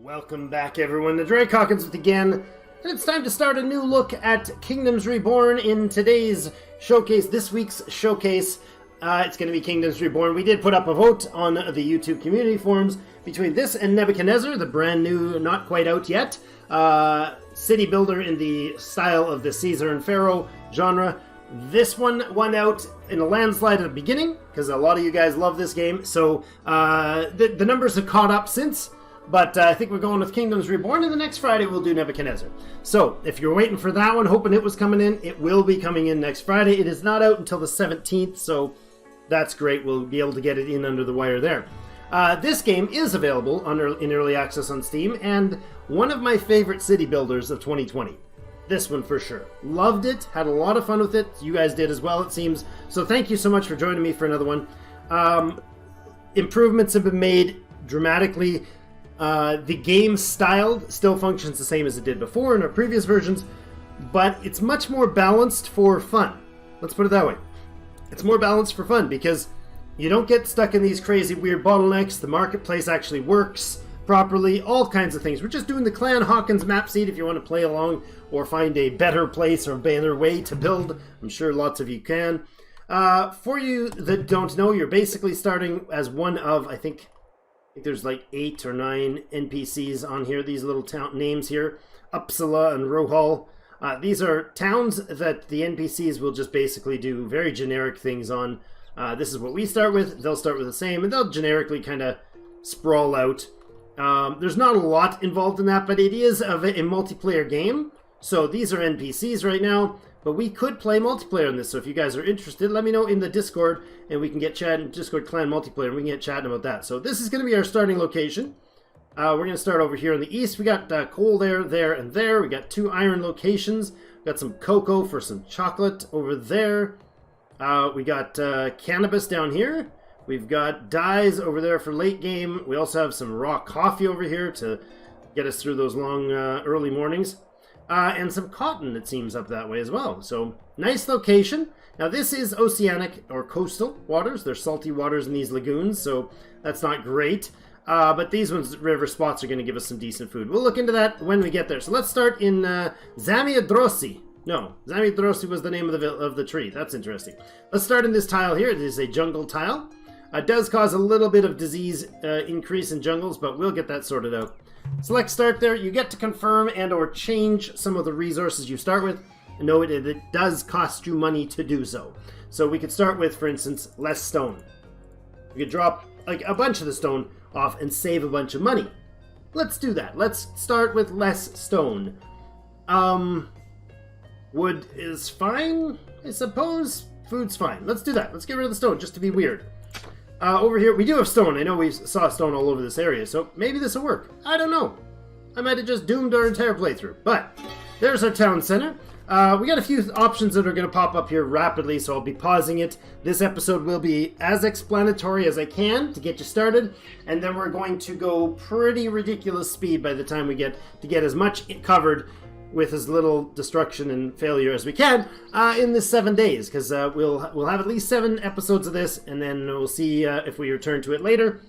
Welcome back, everyone. The Drake Hawkins with again, and it's time to start a new look at Kingdoms Reborn in today's showcase, this week's showcase. It's going to be Kingdoms Reborn. We did put up a vote on the YouTube community forums between this and Nebuchadnezzar, the brand new, not quite out yet, city builder in the style of the Caesar and Pharaoh genre. This one won out in a landslide at the beginning, because a lot of you guys love this game, so the numbers have caught up since. But I think we're going with Kingdoms Reborn, and the next Friday we'll do Nebuchadnezzar. So, if you're waiting for that one, hoping it was coming in, it will be coming in next Friday. It is not out until the 17th, so that's great. We'll be able to get it in under the wire there. This game is available in early access on Steam, and one of my favorite city builders of 2020. This one for sure. Loved it, had a lot of fun with it. You guys did as well, it seems. So thank you so much for joining me for another one. Improvements have been made dramatically. The game style still functions the same as it did before in our previous versions, but it's much more balanced for fun. Let's put it that way. It's more balanced for fun because you don't get stuck in these crazy weird bottlenecks. The marketplace actually works properly, all kinds of things. We're just doing the Clan Hawkins map seed if you want to play along or find a better place or a better way to build. I'm sure lots of you can. For you that don't know, you're basically starting as one of, I think there's like 8 or 9 NPCs on here, these little town names here, Uppsala and Rohal. These are towns that the NPCs will just basically do very generic things on. This is what we start with, they'll start with the same, and they'll generically kind of sprawl out. There's not a lot involved in that, but it is a multiplayer game. So these are NPCs right now, but we could play multiplayer in this. So if you guys are interested, let me know in the Discord, and we can get chatting, Discord clan multiplayer, and we can get chatting about that. So this is going to be our starting location. We're going to start over here in the east. We got coal there, there, and there. We got 2 iron locations. We got some cocoa for some chocolate over there. We got cannabis down here. We've got dyes over there for late game. We also have some raw coffee over here to get us through those long early mornings. And some cotton, it seems, up that way as well. So, nice location. Now, this is oceanic or coastal waters. There's salty waters in these lagoons, so that's not great. But these ones, river spots, are going to give us some decent food. We'll look into that when we get there. So, let's start in Zamiadrossi. No, Zamiadrossi was the name of the tree. That's interesting. Let's start in this tile here. It is a jungle tile. It does cause a little bit of disease increase in jungles, but we'll get that sorted out. Select start there. You get to confirm and or change some of the resources you start with. And know it does cost you money to do so. So we could start with, for instance, less stone. We could drop like a bunch of the stone off and save a bunch of money. Let's do that. Let's start with less stone. Wood is fine, I suppose. Food's fine. Let's do that. Let's get rid of the stone just to be weird. Over here, we do have stone. I know we saw stone all over this area, so maybe this will work. I don't know. I might have just doomed our entire playthrough. But there's our town center. We got a few options that are going to pop up here rapidly, so I'll be pausing it. This episode will be as explanatory as I can to get you started, and then we're going to go pretty ridiculous speed by the time we get to get as much covered with as little destruction and failure as we can in this 7 days, because we'll have at least 7 episodes of this, and then we'll see if we return to it later.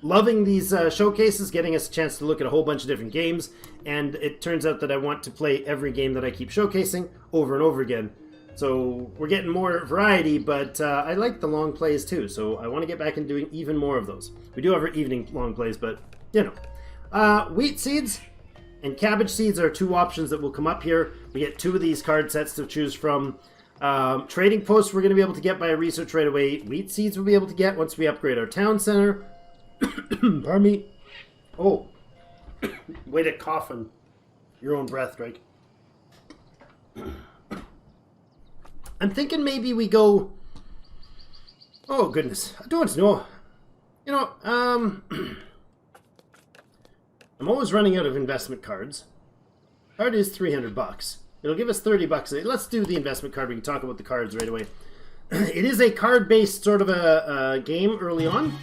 Loving these showcases, getting us a chance to look at a whole bunch of different games, and it turns out that I want to play every game that I keep showcasing over and over again. So we're getting more variety, but I like the long plays too, so I want to get back into doing even more of those. We do have our evening long plays, but you know. Wheat seeds and cabbage seeds are 2 options that will come up here. We get 2 of these card sets to choose from. Trading posts we're going to be able to get by a research right away. Wheat seeds we'll be able to get once we upgrade our town center. Pardon me. Oh. Way to cough on your own breath, Drake. I'm thinking maybe we go... Oh, goodness. I don't know. You know, I'm always running out of investment cards. Card is $300. It'll give us $30. Let's do the investment card. We can talk about the cards right away. It is a card-based sort of a game early on.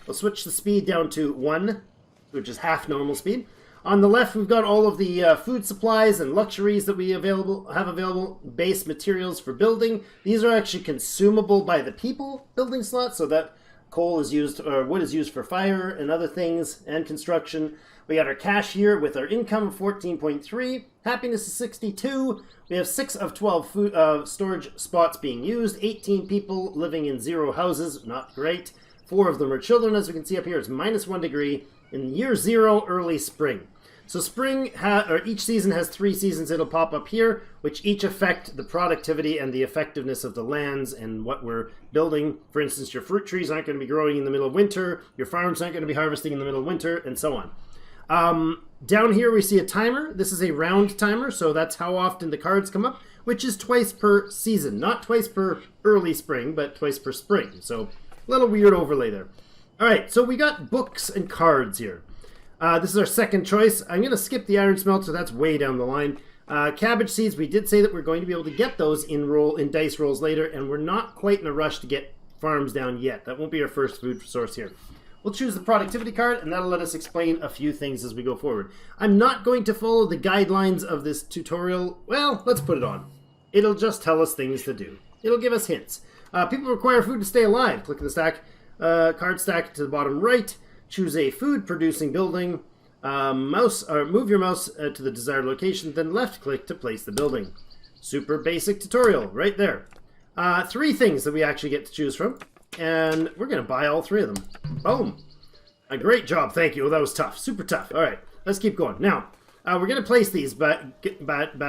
We'll switch the speed down to 1, which is half normal speed. On the left, we've got all of the food supplies and luxuries that we have available. Base materials for building. These are actually consumable by the people building slots, so that coal is used, or wood is used for fire and other things, and construction. We got our cash here with our income of 14.3. Happiness is 62. We have 6 of 12 food, storage spots being used. 18 people living in 0 houses. Not great. 4 of them are children, as we can see up here. It's -1 degree in year 0, early spring. So spring, or each season has 3 seasons. It'll pop up here, which each affect the productivity and the effectiveness of the lands and what we're building. For instance, your fruit trees aren't going to be growing in the middle of winter. Your farms aren't going to be harvesting in the middle of winter, and so on. Down here we see a timer. This is a round timer, so that's how often the cards come up, which is twice per season. Not twice per early spring, but twice per spring. So a little weird overlay there. Alright, so we got books and cards here. This is our second choice. I'm going to skip the iron smelter. That's way down the line. Cabbage seeds, we did say that we're going to be able to get those in dice rolls later, and we're not quite in a rush to get farms down yet. That won't be our first food source here. We'll choose the productivity card, and that'll let us explain a few things as we go forward. I'm not going to follow the guidelines of this tutorial. Well, let's put it on. It'll just tell us things to do. It'll give us hints. People require food to stay alive. Click the stack, card stack to the bottom right. Choose a food-producing building. Move your mouse to the desired location, then left-click to place the building. Super basic tutorial right there. 3 things that we actually get to choose from. And we're going to buy all 3 of them. Boom. A great job. Thank you. Well, that was tough. Super tough. All right. Let's keep going. Now, we're going to place these bad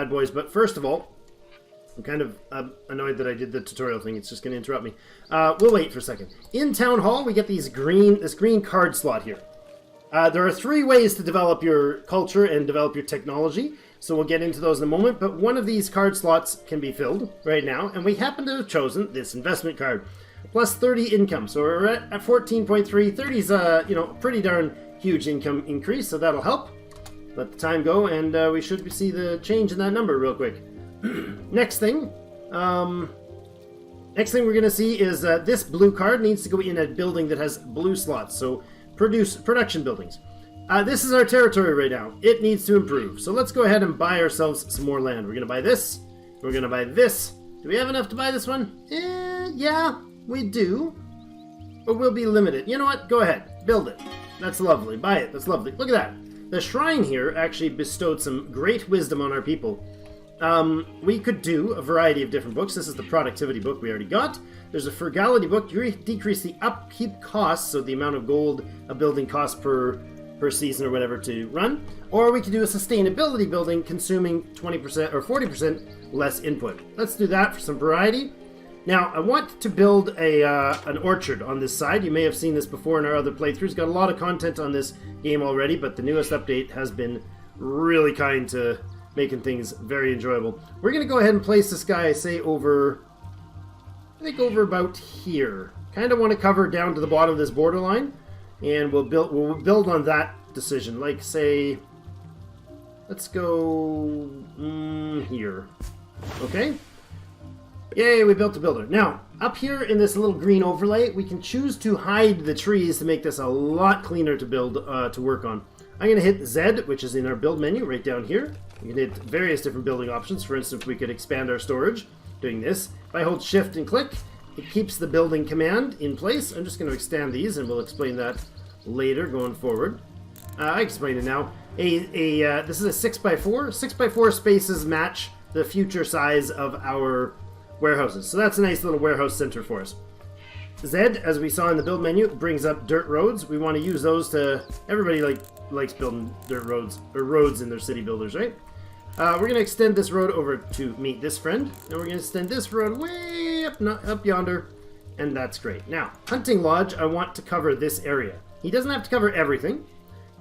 boys. But first of all, I'm kind of annoyed that I did the tutorial thing. It's just going to interrupt me. We'll wait for a second. In Town Hall, we get this green card slot here. There are 3 ways to develop your culture and develop your technology. So we'll get into those in a moment. But one of these card slots can be filled right now. And we happen to have chosen this investment card. Plus 30 income, so we're at 14.3. 30 is a pretty darn huge income increase, so that'll help. Let the time go, and we should see the change in that number real quick. Next thing we're going to see is this blue card needs to go in a building that has blue slots, so production buildings. This is our territory right now. It needs to improve, so let's go ahead and buy ourselves some more land. We're going to buy this. We're going to buy this. Do we have enough to buy this one? Yeah. We do, but we'll be limited. You know what? Go ahead. Build it. That's lovely. Buy it. That's lovely. Look at that. The shrine here actually bestowed some great wisdom on our people. We could do a variety of different books. This is the productivity book we already got. There's a frugality book. Decrease the upkeep costs, so the amount of gold a building costs per season or whatever to run. Or we could do a sustainability building consuming 20% or 40% less input. Let's do that for some variety. Now, I want to build an orchard on this side. You may have seen this before in our other playthroughs. Got a lot of content on this game already, but the newest update has been really kind to making things very enjoyable. We're going to go ahead and place this guy, say, over about here. Kind of want to cover down to the bottom of this borderline, and we'll build on that decision. Like, say, let's go here. Okay? Yay, we built a builder. Now, up here in this little green overlay, we can choose to hide the trees to make this a lot cleaner to build, to work on. I'm going to hit Z, which is in our build menu right down here. We can hit various different building options. For instance, we could expand our storage doing this. If I hold Shift and click, it keeps the building command in place. I'm just going to extend these, and we'll explain that later going forward. I explained it now. This is a 6x4. 6x4 spaces match the future size of our warehouses. So that's a nice little warehouse center for us. Z, as we saw in the build menu, brings up dirt roads. We want to use those to... Everybody likes building dirt roads, or roads in their city builders, right? We're going to extend this road over to meet this friend. And we're going to extend this road way up yonder. And that's great. Now, hunting lodge, I want to cover this area. He doesn't have to cover everything.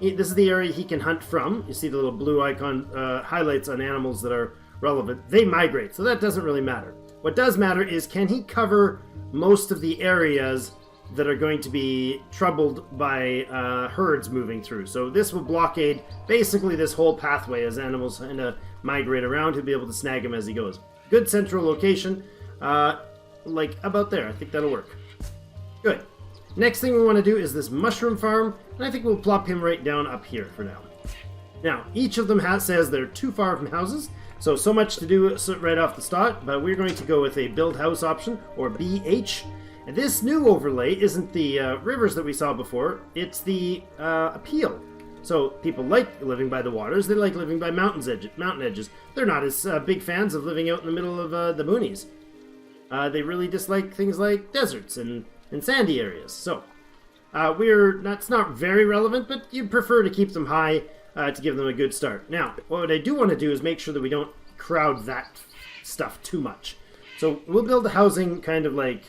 This is the area he can hunt from. You see the little blue icon highlights on animals that are relevant. They migrate, so that doesn't really matter. What does matter is, can he cover most of the areas that are going to be troubled by herds moving through? So this will blockade basically this whole pathway as animals kind of migrate around. He'll be able to snag him as he goes. Good central location, like about there. I think that'll work. Good. Next thing we want to do is this mushroom farm, and I think we'll plop him right down up here for now. Now, each of them says they're too far from houses, so much to do right off the start, but we're going to go with a build house option, or BH. And this new overlay isn't the rivers that we saw before, it's the appeal. So people like living by the waters. They like living by mountain edges. They're not as big fans of living out in the middle of the boonies. They really dislike things like deserts and sandy areas. So that's not very relevant, but you prefer to keep them high to give them a good start. Now, what I do want to do is make sure that we don't crowd that stuff too much. So we'll build the housing kind of like,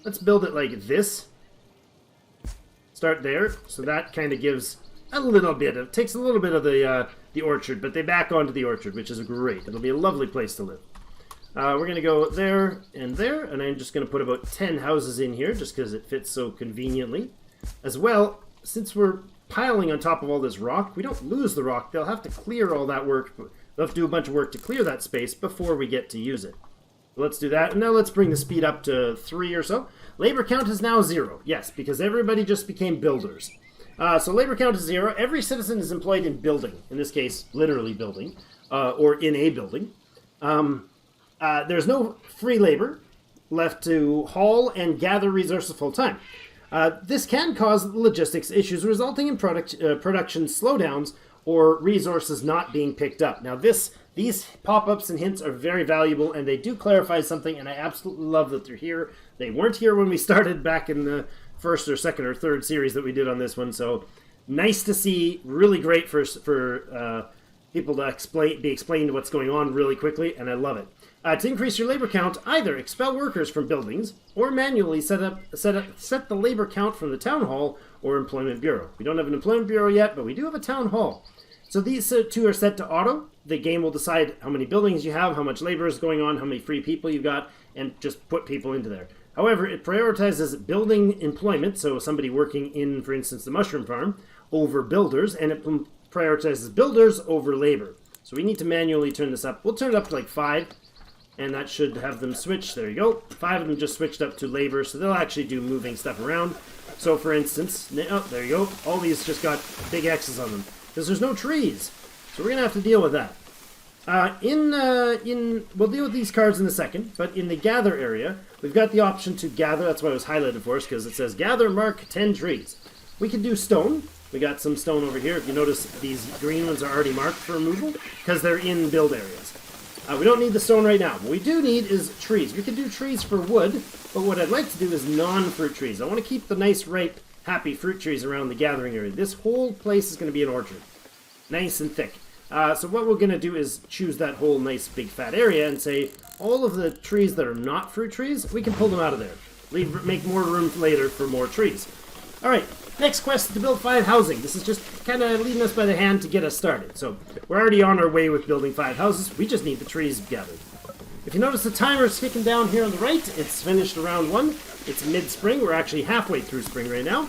let's build it like this. Start there. So that kind of gives a little bit of, takes a little bit of the orchard, but they back onto the orchard, which is great. It'll be a lovely place to live. We're going to go there, and I'm just going to put about 10 houses in here, just because it fits so conveniently. As well, since we're piling on top of all this rock, we don't lose the rock. They'll have to clear all that work. They'll have to do a bunch of work to clear that space before we get to use it. Let's do that. And now let's bring the speed up to 3 or so. Labor count is now 0. Yes, because everybody just became builders. So labor count is 0. Every citizen is employed in building. In this case, literally building, or in a building. There's no free labor left to haul and gather resources full time. This can cause logistics issues resulting in production slowdowns or resources not being picked up. Now these pop-ups and hints are very valuable, and they do clarify something, and I absolutely love that they're here. They weren't here when we started back in the first or second or third series that we did on this one, so nice to see, really great for people to be explained what's going on really quickly, and I love it. To increase your labor count, either expel workers from buildings or manually set the labor count from the town hall or employment bureau. We don't have an employment bureau yet, but we do have a town hall. So these two are set to auto. The game will decide how many buildings you have, how much labor is going on, how many free people you've got, and just put people into there. However, it prioritizes building employment, so somebody working in, for instance, the mushroom farm, over builders, and it prioritizes builders over labor. So we need to manually turn this up. We'll turn it up to like 5. And that should have them switch. There you go. 5 of them just switched up to labor, so they'll actually do moving stuff around. So, for instance, oh, there you go. All these just got big X's on them because there's no trees. So we're gonna have to deal with that. We'll deal with these cards in a second. But in the gather area, we've got the option to gather. That's why it was highlighted for us, because it says gather, mark 10 trees. We can do stone. We got some stone over here. If you notice, these green ones are already marked for removal because they're in build areas. We don't need the stone right now. What we do need is trees. We can do trees for wood, but what I'd like to do is non-fruit trees. I want to keep the nice, ripe, happy fruit trees around the gathering area. This whole place is going to be an orchard. Nice and thick. So what we're going to do is choose that whole nice, big, fat area and say all of the trees that are not fruit trees, we can pull them out of there. Make more room later for more trees. All right. Next quest is to build 5 housing. This is just kind of leading us by the hand to get us started. So we're already on our way with building 5 houses. We just need the trees gathered. If you notice the timer is ticking down here on the right, it's finished around 1. It's mid-spring. We're actually halfway through spring right now.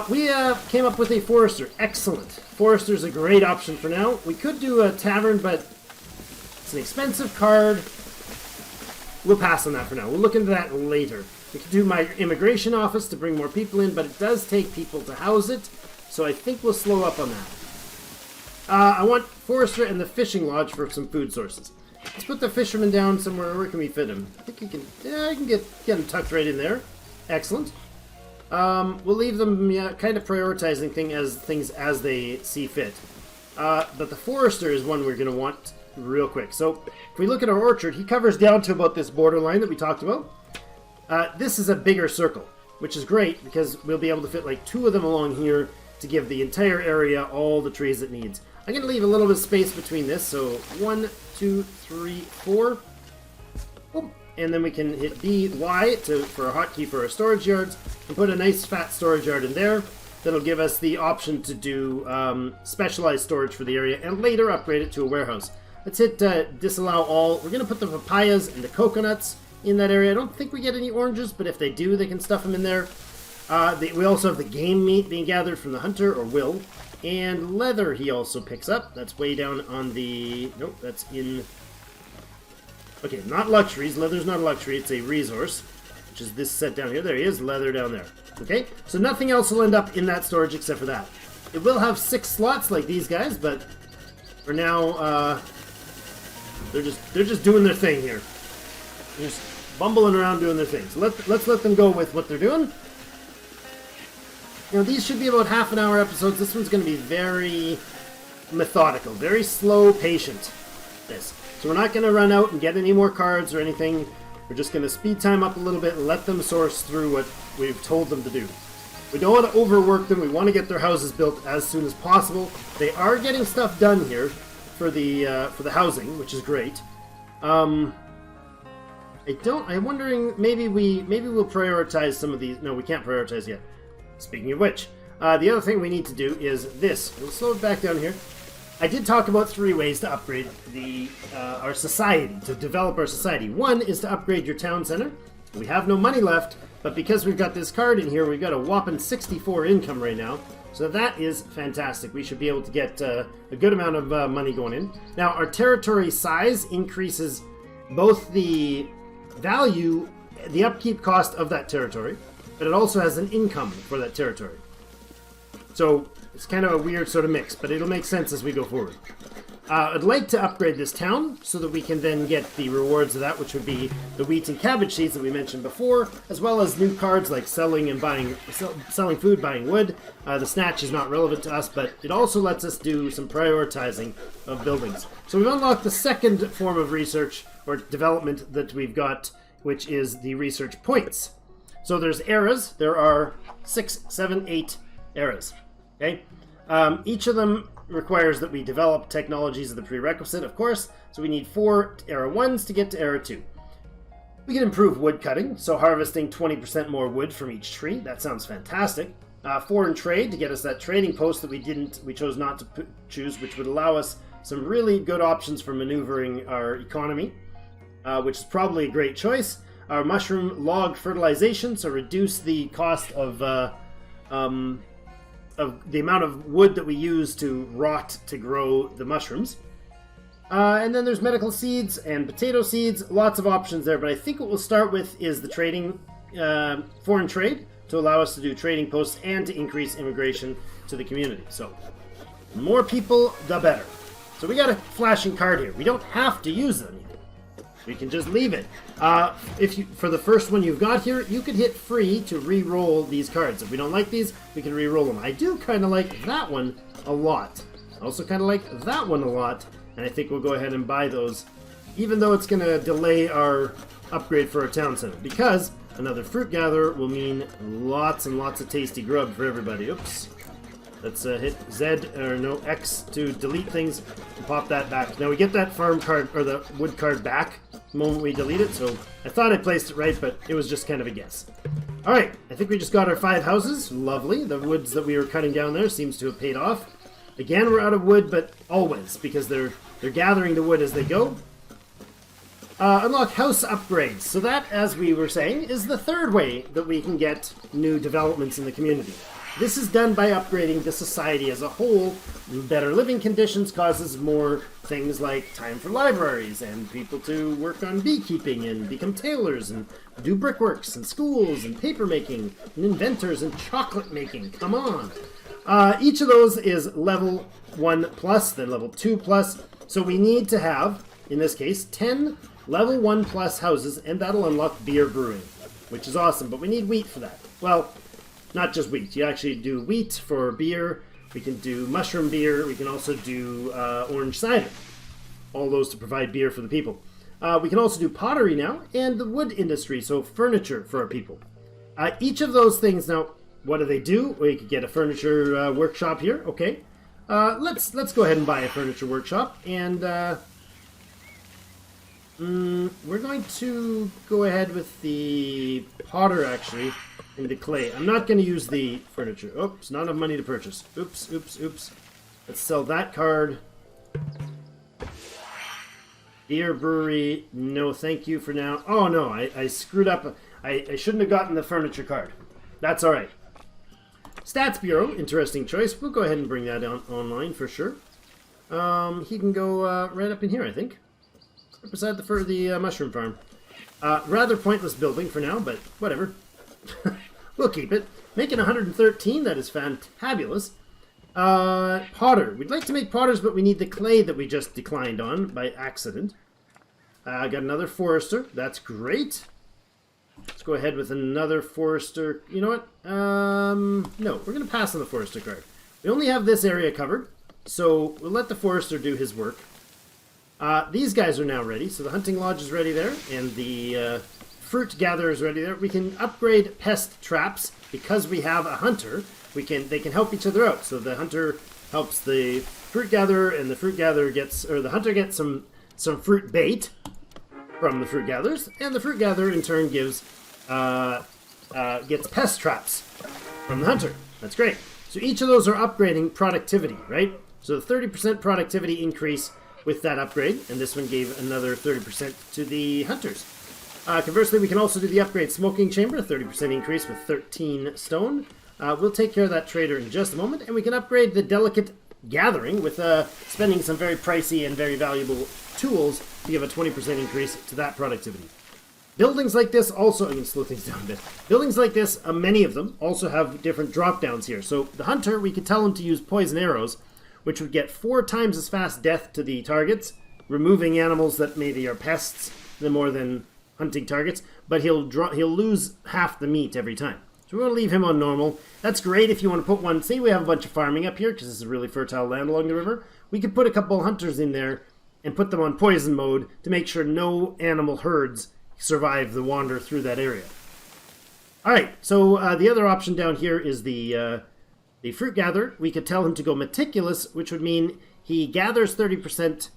We came up with a Forester. Excellent. Forester's a great option for now. We could do a tavern, but it's an expensive card. We'll pass on that for now. We'll look into that later. We can do my immigration office to bring more people in, but it does take people to house it, so I think we'll slow up on that. I want Forester and the fishing lodge for some food sources. Let's put the fisherman down somewhere. Where can we fit him? I think you can. Yeah, I can get him tucked right in there. Excellent. We'll leave them kind of prioritizing things as they see fit. But the Forester is one we're going to want real quick. So if we look at our orchard, he covers down to about this borderline that we talked about. This is a bigger circle, which is great because we'll be able to fit like 2 of them along here to give the entire area all the trees it needs. I'm going to leave a little bit of space between this, so 1, 2, 3, 4. Boom. And then we can hit B, Y for a hotkey for our storage yards, and put a nice fat storage yard in there. That'll give us the option to do specialized storage for the area and later upgrade it to a warehouse. Let's hit disallow all. We're going to put the papayas and the coconuts in that area. I don't think we get any oranges, but if they do, they can stuff them in there. We also have the game meat being gathered from the hunter, or will, and leather he also picks up. That's way down on the... Nope, that's in... Okay, not luxuries. Leather's not a luxury, it's a resource, which is this set down here. There he is, leather down there. Okay, so nothing else will end up in that storage except for that. It will have 6 slots like these guys, but for now, they're just doing their thing here. Just bumbling around doing their things. Let's let them go with what they're doing. You know, these should be about half an hour episodes. This one's going to be very methodical, very slow, patient. So we're not going to run out and get any more cards or anything. We're just going to speed time up a little bit and let them source through what we've told them to do. We don't want to overwork them. We want to get their houses built as soon as possible. They are getting stuff done here for the housing, which is great. I'm wondering, maybe we'll prioritize some of these. No, we can't prioritize yet. Speaking of which, the other thing we need to do is this. We'll slow it back down here. I did talk about 3 ways to upgrade our society, to develop our society. One is to upgrade your town center. We have no money left, but because we've got this card in here, we've got a whopping 64 income right now. So that is fantastic. We should be able to get a good amount of money going in. Now, our territory size increases both the value, the upkeep cost of that territory, but it also has an income for that territory. So it's kind of a weird sort of mix, but it'll make sense as we go forward. I'd like to upgrade this town so that we can then get the rewards of that, which would be the wheat and cabbage seeds that we mentioned before, as well as new cards like selling food, buying wood. The snatch is not relevant to us, but it also lets us do some prioritizing of buildings. So we've unlocked the second form of research or development that we've got, which is the research points. So there's eras. There are 6, 7, 8 eras. Okay, each of them requires that we develop technologies as the prerequisite, of course. So we need 4 era 1s to get to era 2. We can improve wood cutting, so harvesting 20% more wood from each tree. That sounds fantastic. Foreign trade to get us that trading post that we chose not to choose, which would allow us some really good options for maneuvering our economy, which is probably a great choice. Our mushroom log fertilization, so reduce the cost of the amount of wood that we use to rot to grow the mushrooms. And then there's medical seeds and potato seeds. Lots of options there, but I think what we'll start with is the trading, foreign trade, to allow us to do trading posts and to increase immigration to the community. So, the more people, the better. So we got a flashing card here. We don't have to use them. We can just leave it. For the first one you've got here, you could hit free to re-roll these cards. If we don't like these, we can re-roll them. I do kind of like that one a lot. I also kind of like that one a lot, and I think we'll go ahead and buy those, even though it's going to delay our upgrade for our town center, because another fruit gatherer will mean lots and lots of tasty grub for everybody. Oops. Let's hit X to delete things and pop that back. Now we get that farm card, or the wood card back the moment we delete it, so I thought I placed it right, but it was just kind of a guess. Alright, I think we just got our 5 houses. Lovely. The woods that we were cutting down there seems to have paid off. Again, we're out of wood, but always, because they're gathering the wood as they go. Unlock house upgrades. So that, as we were saying, is the third way that we can get new developments in the community. This is done by upgrading the society as a whole. Better living conditions causes more things like time for libraries and people to work on beekeeping and become tailors and do brickworks and schools and paper making and inventors and chocolate making. Come on. Each of those is level 1 plus, then level 2 plus. So we need to have, in this case, 10 level 1 plus houses, and that'll unlock beer brewing, which is awesome, but we need wheat for that. Well, not just wheat. You actually do wheat for beer. We can do mushroom beer. We can also do orange cider. All those to provide beer for the people. We can also do pottery now, and the wood industry, so furniture for our people. Each of those things, now, what do they do? We could get a furniture workshop here. Okay. Let's go ahead and buy a furniture workshop, and we're going to go ahead with the potter, actually. The clay. I'm not going to use the furniture. Oops, not enough money to purchase. Oops. Let's sell that card. Beer brewery. No, thank you for now. Oh, no, I screwed up. I shouldn't have gotten the furniture card. That's all right. Stats Bureau. Interesting choice. We'll go ahead and bring that online for sure. He can go right up in here, I think. Right beside the mushroom farm. Rather pointless building for now, but whatever. We'll keep it. Making 113, that is fantabulous. Potter. We'd like to make potters, but we need the clay that we just declined on by accident. I got another forester. That's great. Let's go ahead with another Forester. You know what? No, we're going to pass on the Forester card. We only have this area covered, so we'll let the Forester do his work. These guys are now ready, so the hunting lodge is ready there, and the fruit gatherer is ready there. We can upgrade pest traps because we have a hunter. They can help each other out. So the hunter helps the fruit gatherer, and the hunter gets some fruit bait from the fruit gatherers, and the fruit gatherer in turn gets pest traps from the hunter. That's great. So each of those are upgrading productivity, right? So the 30% productivity increase with that upgrade, and this one gave another 30% to the hunters. Conversely, we can also do the upgrade smoking chamber, 30% increase with 13 stone. We'll take care of that trader in just a moment, and we can upgrade the delicate gathering with spending some very pricey and very valuable tools to give a 20% increase to that productivity. Buildings like this also, I can slow things down a bit. Buildings like this, many of them, also have different drop downs here. So the hunter, we could tell him to use poison arrows, which would get 4 times as fast death to the targets, removing animals that maybe are pests, more than hunting targets, but he'll lose half the meat every time. So we're going to leave him on normal. That's great if you want to put one. Say we have a bunch of farming up here, because this is really fertile land along the river. We could put a couple hunters in there and put them on poison mode to make sure no animal herds survive the wander through that area. Alright, so the other option down here is the fruit gatherer. We could tell him to go meticulous, which would mean he gathers 30%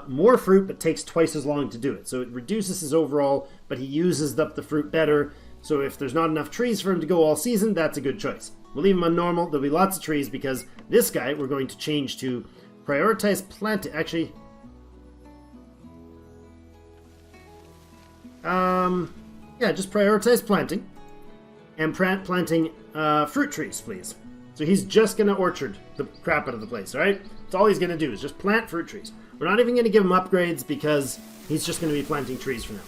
more fruit, but takes twice as long to do it. So it reduces his overall, but he uses up the fruit better. So if there's not enough trees for him to go all season, that's a good choice. We'll leave him on normal. There'll be lots of trees because this guy we're going to change to prioritize planting. Actually, yeah, just prioritize planting and planting fruit trees, please. So he's just going to orchard the crap out of the place, all right? That's all he's going to do is just plant fruit trees. We're not even going to give him upgrades because he's just going to be planting trees for now.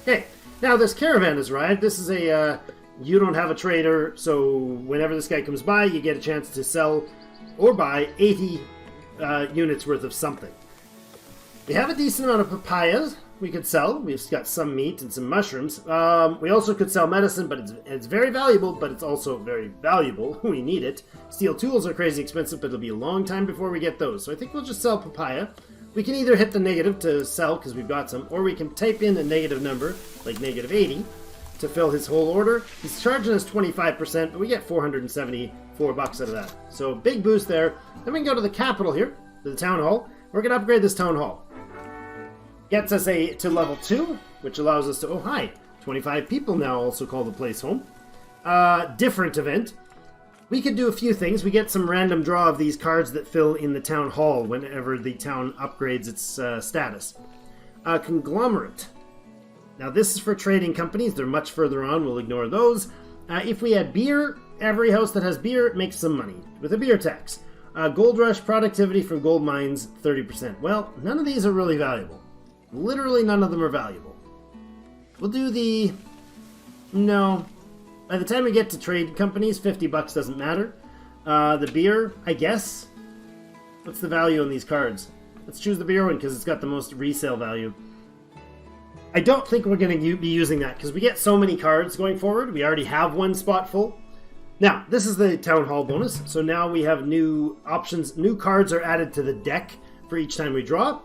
Okay, now this caravan has arrived. This is a, you don't have a trader, so whenever this guy comes by, you get a chance to sell or buy 80 units worth of something. We have a decent amount of papayas we could sell. We've got some meat and some mushrooms. We also could sell medicine, but it's very valuable, but it's also very valuable. We need it. Steel tools are crazy expensive, but it'll be a long time before we get those. So I think we'll just sell papaya. We can either hit the negative to sell because we've got some, or we can type in a negative number, like negative 80, to fill his whole order. He's charging us 25%, but we get 474 bucks out of that. So big boost there. Then we can go to the capital here, to the town hall. We're going to upgrade this town hall. Gets us to level 2, which allows us to, oh hi, 25 people now also call the place home. Different event. We could do a few things. We get some random draw of these cards that fill in the town hall whenever the town upgrades its status. Conglomerate. Now this is for trading companies. They're much further on. We'll ignore those. If we had beer, every house that has beer makes some money with a beer tax. Gold rush productivity from gold mines, 30%. Well, none of these are really valuable. Literally none of them are valuable. We'll do the... No. By the time we get to trade companies, 50 bucks doesn't matter. The beer, I guess. What's the value on these cards? Let's choose the beer one because it's got the most resale value. I don't think we're going to be using that because we get so many cards going forward. We already have one spot full. Now, this is the Town Hall bonus. So now we have new options. New cards are added to the deck for each time we draw.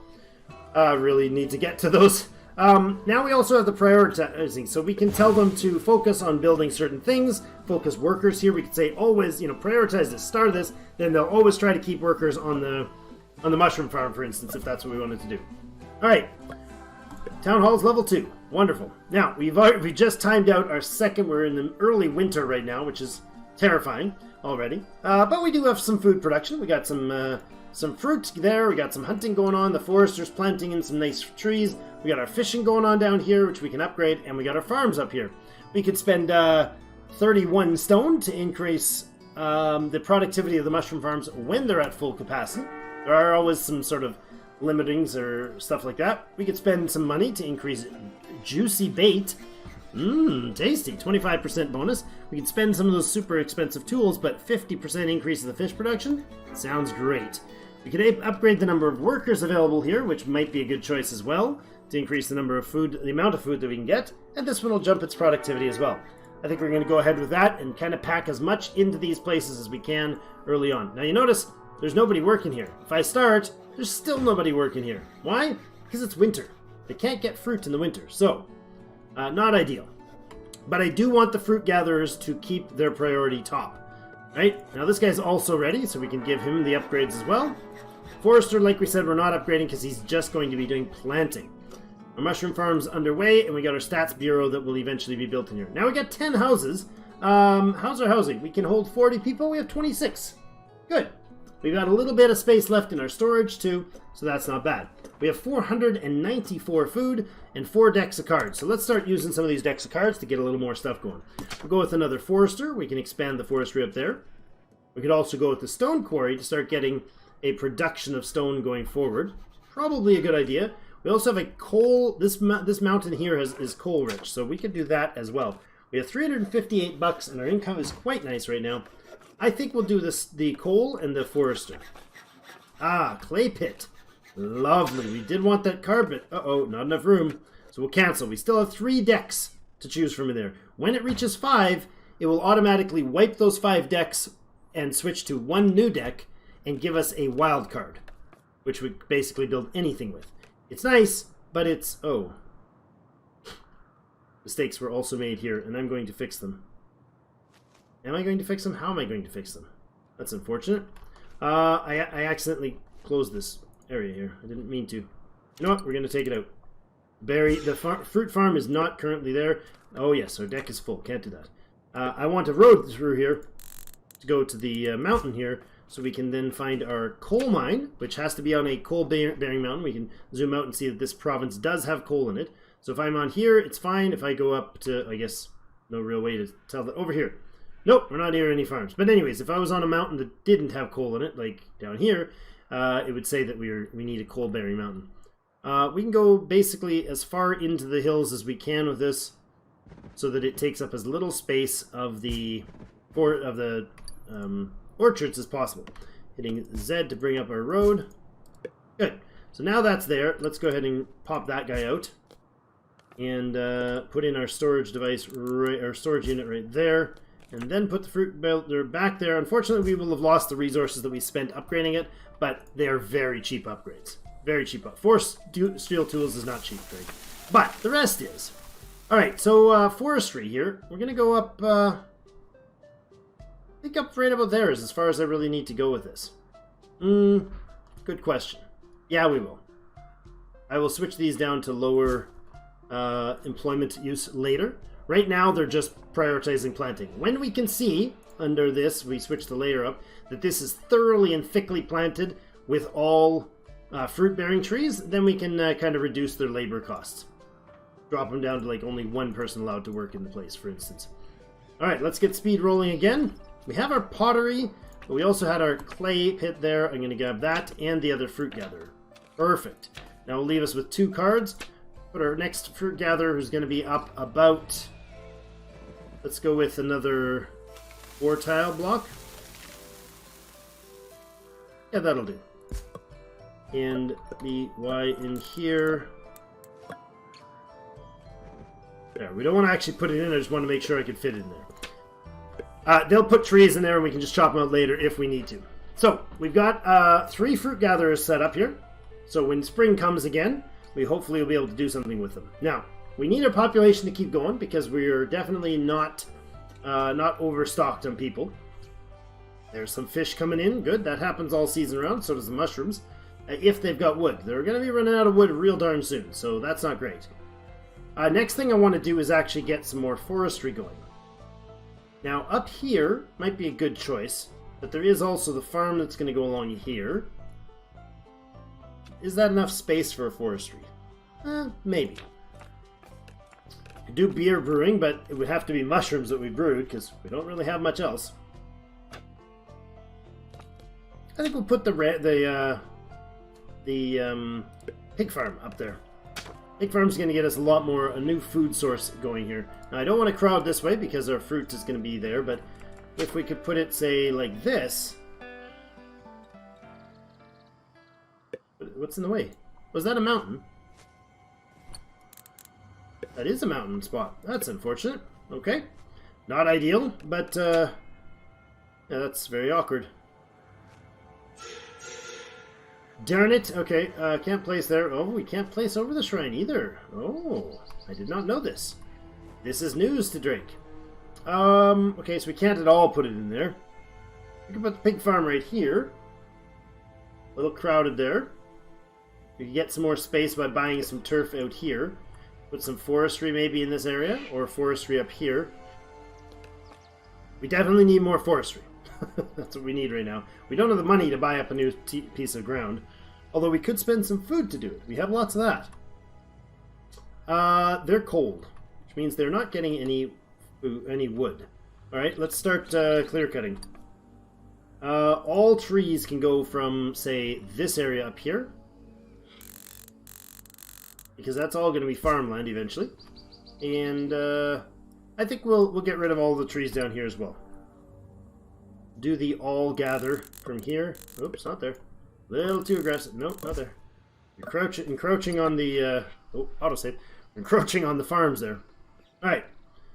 Really need to get to those. Now we also have the prioritizing, so we can tell them to focus on building certain things, focus workers here. We could say always, prioritize this, start this, then they'll always try to keep workers on the mushroom farm, for instance, if that's what we wanted to do. All right, Town Hall's level 2, wonderful. Now we just timed out our second. We're in the early winter right now, which is terrifying already. But we do have some food production. We got some fruit there. We got some hunting going on. The forester's planting in some nice trees. We got our fishing going on down here, which we can upgrade, and we got our farms up here. We could spend 31 stone to increase the productivity of the mushroom farms when they're at full capacity. There are always some sort of limitings or stuff like that. We could spend some money to increase juicy bait. Tasty. 25% bonus. We could spend some of those super expensive tools, but 50% increase in the fish production. Sounds great. We could upgrade the number of workers available here, which might be a good choice as well, to increase the number of food, the amount of food that we can get, and this one will jump its productivity as well. I think we're going to go ahead with that and kind of pack as much into these places as we can early on. Now you notice there's nobody working here. If I start, there's still nobody working here. Why? Because it's winter. They can't get fruit in the winter, so not ideal. But I do want the fruit gatherers to keep their priority top. Right? Now this guy's also ready, so we can give him the upgrades as well. Forester, like we said, we're not upgrading because he's just going to be doing planting. Our mushroom farm's underway, and we got our stats bureau that will eventually be built in here. Now we got 10 houses. How's our housing? We can hold 40 people. We have 26. Good. We've got a little bit of space left in our storage too, so that's not bad. We have 494 food and 4 decks of cards. So let's start using some of these decks of cards to get a little more stuff going. We'll go with another forester. We can expand the forestry up there. We could also go with the stone quarry to start getting a production of stone going forward. Probably a good idea. We also have a coal. This mountain here is coal rich, so we could do that as well. We have 358 bucks, and our income is quite nice right now. I think we'll do the coal and the forester. Ah, clay pit. Lovely. We did want that carpet. Uh-oh, not enough room. So we'll cancel. We still have 3 decks to choose from in there. When it reaches 5, it will automatically wipe those 5 decks and switch to 1 new deck and give us a wild card, which we basically build anything with. It's nice, but it's... oh. Mistakes were also made here, and I'm going to fix them. Am I going to fix them? How am I going to fix them? That's unfortunate. I accidentally closed this area here. I didn't mean to. You know what? We're going to take it out. The fruit farm is not currently there. Oh yes, our deck is full. Can't do that. I want a road through here to go to the mountain here, so we can then find our coal mine, which has to be on a coal-bearing mountain. We can zoom out and see that this province does have coal in it. So if I'm on here, it's fine. If I go up to, I guess, no real way to tell that. Over here. Nope, we're not near any farms. But anyways, if I was on a mountain that didn't have coal in it, like down here, it would say that we need a coal-bearing mountain. We can go basically as far into the hills as we can with this, so that it takes up as little space of the orchards as possible. Hitting Z to bring up our road. Good. So now that's there. Let's go ahead and pop that guy out and put in our storage device, our storage unit right there, and then put the fruit builder back there. Unfortunately, we will have lost the resources that we spent upgrading it, but they are very cheap upgrades. Very cheap. Force steel tools is not cheap, right? But the rest is. All right. So forestry here. We're gonna go up. I think up right about there is as far as I really need to go with this. Good question. Yeah, we will. I will switch these down to lower employment use later. Right now, they're just prioritizing planting. When we can see, under this, we switch the layer up, that this is thoroughly and thickly planted with all fruit-bearing trees, then we can kind of reduce their labor costs. Drop them down to like only 1 person allowed to work in the place, for instance. All right, let's get speed rolling again. We have our pottery, but we also had our clay pit there. I'm going to grab that and the other fruit gatherer. Perfect. Now we'll leave us with 2 cards. Put our next fruit gatherer, who's going to be up about... let's go with another 4 tile block. Yeah, that'll do. And the Y in here. There, we don't want to actually put it in, I just want to make sure I can fit it in there. They'll put trees in there and we can just chop them out later if we need to. So, we've got 3 fruit gatherers set up here. So when spring comes again, we hopefully will be able to do something with them. Now, we need our population to keep going because we're definitely not overstocked on people. There's some fish coming in. Good, that happens all season round. So does the mushrooms. If they've got wood. They're going to be running out of wood real darn soon, so that's not great. Next thing I want to do is actually get some more forestry going. Now, up here might be a good choice, but there is also the farm that's going to go along here. Is that enough space for a forestry? Maybe. Could do beer brewing, but it would have to be mushrooms that we brewed, because we don't really have much else. I think we'll put the pig farm up there. Pig farm's going to get us a new food source going here. Now, I don't want to crowd this way because our fruit is going to be there, but if we could put it, say, like this, What's in the way? Was that a mountain? That is a mountain spot. That's unfortunate. Okay. Not ideal, but, yeah, that's very awkward. Darn it. Okay, can't place there. Oh, we can't place over the shrine either. Oh, I did not know this. This is news to Drake. Okay, so we can't at all put it in there. We can put the pig farm right here. A little crowded there. We can get some more space by buying some turf out here. Put some forestry maybe in this area, or forestry up here. We definitely need more forestry. That's what we need right now. We don't have the money to buy up a new piece of ground. Although we could spend some food to do it. We have lots of that. They're cold, which means they're not getting any wood. Alright, let's start clear cutting. All trees can go from, say, this area up here. Because that's all going to be farmland eventually. And I think we'll get rid of all the trees down here as well. Do the all gather from here. Oops, not there. A little too aggressive. Nope, not there. Encroaching on the... oh, autosave. Encroaching on the farms there. Alright.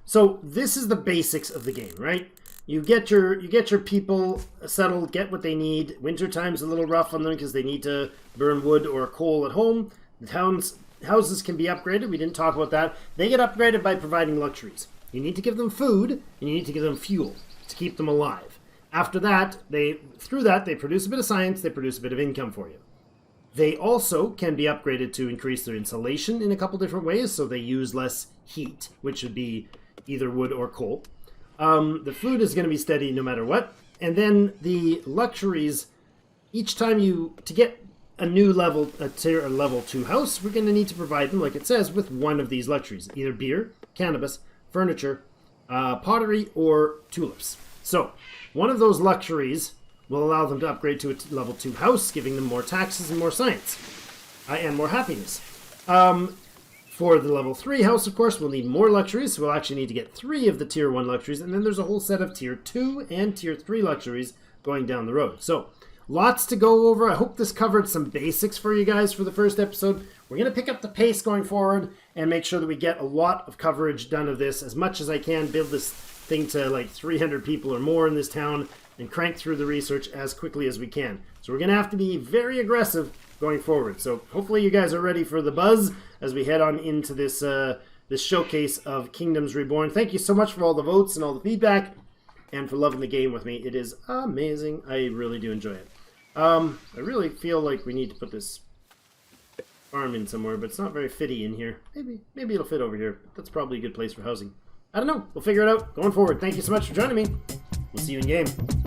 So this is the basics of the game, right? You get your people settled, get what they need. Wintertime's a little rough on them because they need to burn wood or coal at home. The houses can be upgraded. We didn't talk about that. They get upgraded by providing luxuries. You need to give them food, and you need to give them fuel to keep them alive. After that, through that, they produce a bit of science, they produce a bit of income for you. They also can be upgraded to increase their insulation in a couple different ways, so they use less heat, which would be either wood or coal. The food is going to be steady no matter what. And then the luxuries, each time to get a new level, a level 2 house, we're going to need to provide them, like it says, with one of these luxuries. Either beer, cannabis, furniture, pottery, or tulips. So, one of those luxuries will allow them to upgrade to a level 2 house, giving them more taxes and more science. And more happiness. For the level 3 house, of course, we'll need more luxuries, so we'll actually need to get 3 of the tier 1 luxuries, and then there's a whole set of tier 2 and tier 3 luxuries going down the road. So, lots to go over. I hope this covered some basics for you guys for the first episode. We're going to pick up the pace going forward and make sure that we get a lot of coverage done of this as much as I can, build this thing to like 300 people or more in this town, and crank through the research as quickly as we can. So we're going to have to be very aggressive going forward. So hopefully you guys are ready for the buzz as we head on into this this showcase of Kingdoms Reborn. Thank you so much for all the votes and all the feedback, and for loving the game with me. It is amazing. I really do enjoy it. I really feel like we need to put this farm in somewhere, but it's not very fitty in here. Maybe it'll fit over here. That's probably a good place for housing. I don't know. We'll figure it out going forward. Thank you so much for joining me. We'll see you in game.